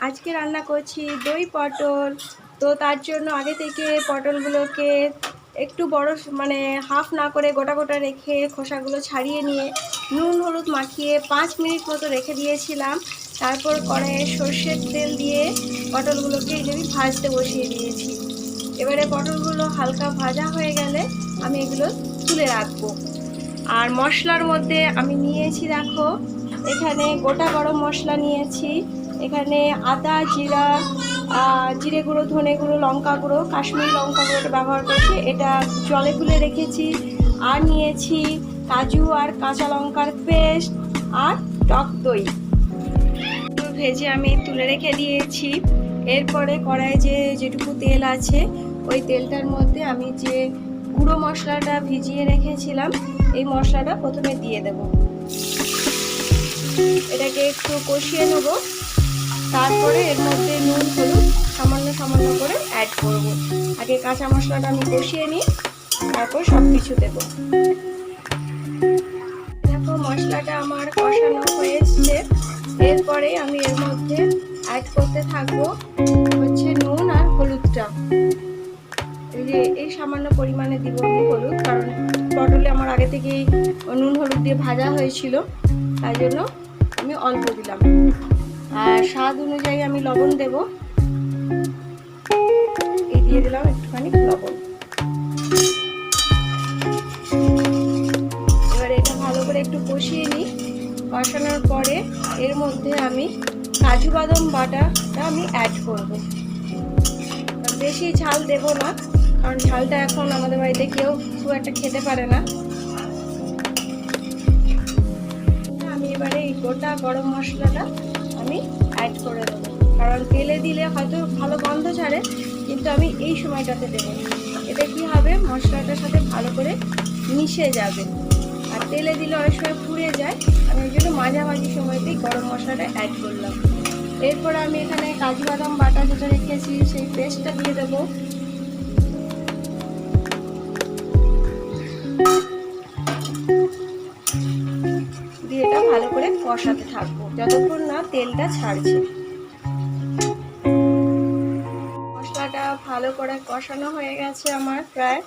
আজকে রান্না করছি দই পটল। তো তার জন্য আগে থেকে পটলগুলোকে একটু বড় মানে হাফ না করে গোটা গোটা রেখে খোসাগুলো ছাড়িয়ে নিয়ে নুন হলুদ মাখিয়ে 5 মিনিট মতো রেখে দিয়েছিলাম। তারপর কড়াইয়ে সর্ষের তেল দিয়ে পটলগুলোকে আমি ভাজতে বসিয়ে দিয়েছি। এবারে পটলগুলো হালকা ভাজা হয়ে গেলে আমি এগুলো তুলে রাখবো। আর মশলার মধ্যে আমি নিয়েছি, দেখো এখানে গোটা গরম মশলা নিয়েছি, এখানে আদা জিরা জিরে গুঁড়ো ধনে গুঁড়ো লঙ্কা গুঁড়ো কাশ্মীরি লঙ্কা গুঁড়োটা ব্যবহার করেছি, এটা জলে গুলে রেখেছি। আর নিয়েছি কাজু আর কাঁচা লঙ্কার পেস্ট আর টক দই ভেজে আমি তুলে রেখে দিয়েছি। এরপরে কড়াইয়ে যেটুকু তেল আছে ওই তেলটার মধ্যে আমি যে গুঁড়ো মশলাটা ভিজিয়ে রেখেছিলাম এই মশলাটা প্রথমে দিয়ে দেব। এটাকে একটু কষিয়ে নেব। তারপরে এর মধ্যে নুন হলুদ সামান্য সামান্য করে অ্যাড করব। আগে কাঁচা মশলাটা আমি কষিয়ে নিই, তারপর সব কিছু দেবো। দেখো মশলাটা আমার কষানো হয়ে এসছে। এরপরে আমি এর মধ্যে অ্যাড করতে থাকবো হচ্ছে নুন আর হলুদটা। এই সামান্য পরিমাণে দিব আমি হলুদ, কারণ পটলে আমার আগে থেকেই নুন হলুদ দিয়ে ভাজা হয়েছিল, তাই জন্য আমি অল্প দিলাম। আর স্বাদ অনুযায়ী আমি লবণ দেব, এই দিয়ে দিলাম একটুখানি লবণ। এবার এটা ভালো করে একটু কষিয়ে নিই। কষানোর পরে এর মধ্যে আমি কাজু বাদাম বাটাটা আমি অ্যাড করব। বেশি ঝাল দেব না, কারণ ঝালটা এখন আমাদের বাড়িতে কেউ খুব একটা খেতে পারে না। আমি এবারে এই গোটা গরম মশলাটা আমি অ্যাড করে দেবো, কারণ তেলে দিলে হয়তো ভালো গন্ধ ছাড়ে, কিন্তু আমি এই সময়টাতে দেবো। এতে কি হবে, মশলাটার সাথে ভালো করে মিশে যাবে। আর তেলে দিলে অনেক সময় পুড়ে যায়, আমি ওই জন্য মাঝামাঝি সময়তেই গরম মশলাটা অ্যাড করলাম। এরপর আমি এখানে কাজু বাদাম বাটা যেটা রেখেছি সেই পেস্টটা দিয়ে দেবো। দিয়ে এটা ভালো করে কষাতে থাকবো যতক্ষণ না তেলটা ছাড়ছে। মশলাটা ভালো করে কষানো হয়ে গেছে আমার প্রায়।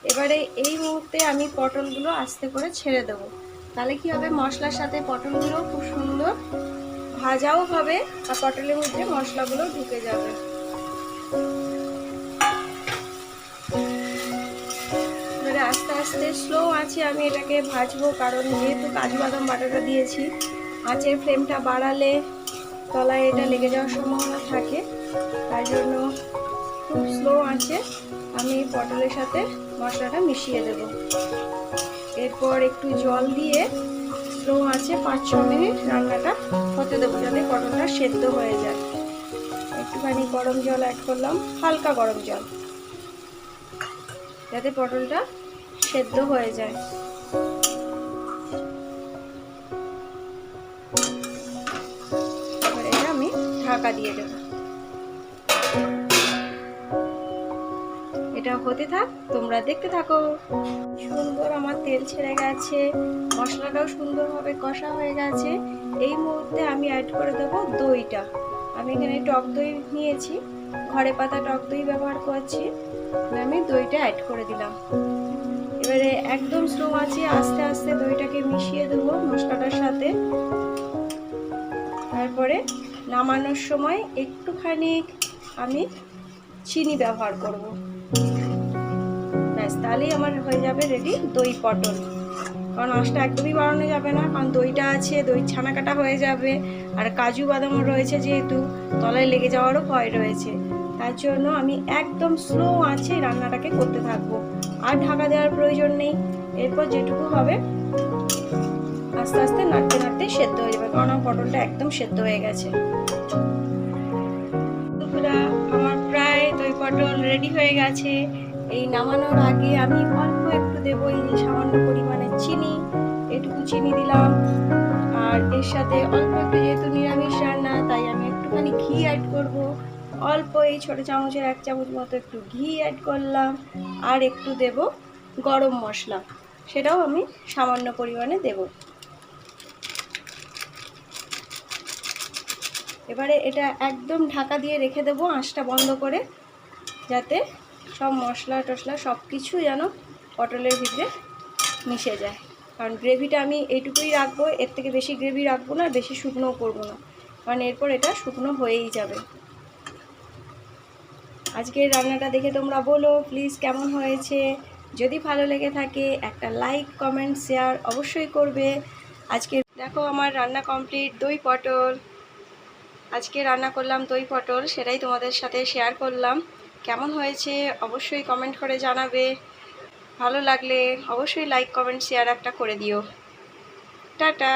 এবারে এই মুহূর্তে আমি পটলগুলো আস্তে করে ছেড়ে দেবো। তাহলে কি হবে, মশলার সাথে পটলগুলো খুব সুন্দর ভাজাও হবে আর পটলের মধ্যে মশলাগুলো ঢুকে যাবে। এবারে আস্তে আস্তে স্লো আছে আমি এটাকে ভাজবো, কারণ যেহেতু কাজু বাদাম বাটাটা দিয়েছি, আঁচের ফ্লেমটা বাড়ালে তলায় এটা লেগে যাওয়ার সম্ভাবনা থাকে। তাই জন্য খুব স্লো আছে আমি পটলের সাথে মশলাটা মিশিয়ে দেব। এরপর একটু জল দিয়ে স্লো আছে 5-6 মিনিট রান্নাটা হতে দেবো, যাতে পটলটা সেদ্ধ হয়ে যায়। একটুখানি গরম জল অ্যাড করলাম, হালকা গরম জল, যাতে পটলটা সেদ্ধ হয়ে যায়। এবার এটা আমি ঢাকা দিয়ে দেব। এটা হতে থাক, তোমরা দেখতে থাকো। সুন্দর আমার তেল ছেড়ে গেছে, মশলাটাও সুন্দরভাবে কষা হয়ে গেছে। এই মুহূর্তে আমি অ্যাড করে দেবো দইটা। আমি এখানে টক দই নিয়েছি, ঘরে পাতা টক দই ব্যবহার করছি। আমি দইটা অ্যাড করে দিলাম। এবারে একদম স্লো আছে আস্তে আস্তে দইটাকে মিশিয়ে দেবো মশলাটার সাথে। তারপরে নামানোর সময় একটুখানি আমি চিনি ব্যবহার করব। ব্যাস, তাহলেই আমার হয়ে যাবে রেডি দই পটল। কারণ আঁচটা একদমই বাড়ানো যাবে না, কারণ দইটা আছে, দই ছানা কাটা হয়ে যাবে। আর কাজু বাদামও রয়েছে, যেহেতু তলায় লেগে যাওয়ারও ভয় রয়েছে, তার জন্য আমি একদম স্লো আঁচে রান্নাটাকে করতে থাকবো। আর ঢাকা দেওয়ার প্রয়োজন নেই। এরপর যেটুকু হবে আস্তে আস্তে নাড়তে নাড়তে সেদ্ধ হয়ে যাবে, কারণ আমার পটলটা একদম সেদ্ধ হয়ে গেছে। আমার প্রায় দই পটল রেডি হয়ে গেছে। এই নামানোর আগে আমি অল্প একটু দেবো এই সামান্য পরিমাণে চিনি, এটুকু চিনি দিলাম। আর এর সাথে অল্প একটু, যেহেতু নিরামিষ রান্না তাই আমি একটুখানি ঘি অ্যাড করব। অল্প এই ছোটো চামচের 1 চামচ মতো একটু ঘি অ্যাড করলাম। আর একটু দেব গরম মশলা, সেটাও আমি সামান্য পরিমাণে দেব। এবারে এটা একদম ঢাকা দিয়ে রেখে দেবো আঁচটা বন্ধ করে, যাতে সব মশলা টশলা সব কিছু যেন পটলের ভিতরে মিশে যায়। কারণ গ্রেভিটা আমি এইটুকুই রাখবো, এর থেকে বেশি গ্রেভি রাখবো না, বেশি শুকনোও করবো না, কারণ এরপর এটা শুকনো হয়েই যাবে। আজকের রান্নাটা দেখে তোমরা বলো প্লিজ কেমন হয়েছে। যদি ভালো লেগে থাকে একটা লাইক কমেন্ট শেয়ার অবশ্যই করবে। আজকে দেখো আমার রান্না কমপ্লিট, দই পটল। আজকে রান্না করলাম দই পটল, সেটাই তোমাদের সাথে শেয়ার করলাম। কেমন হয়েছে অবশ্যই কমেন্ট করে জানাবে। ভালো লাগলে অবশ্যই লাইক কমেন্ট শেয়ার একটা করে দিও। টাটা।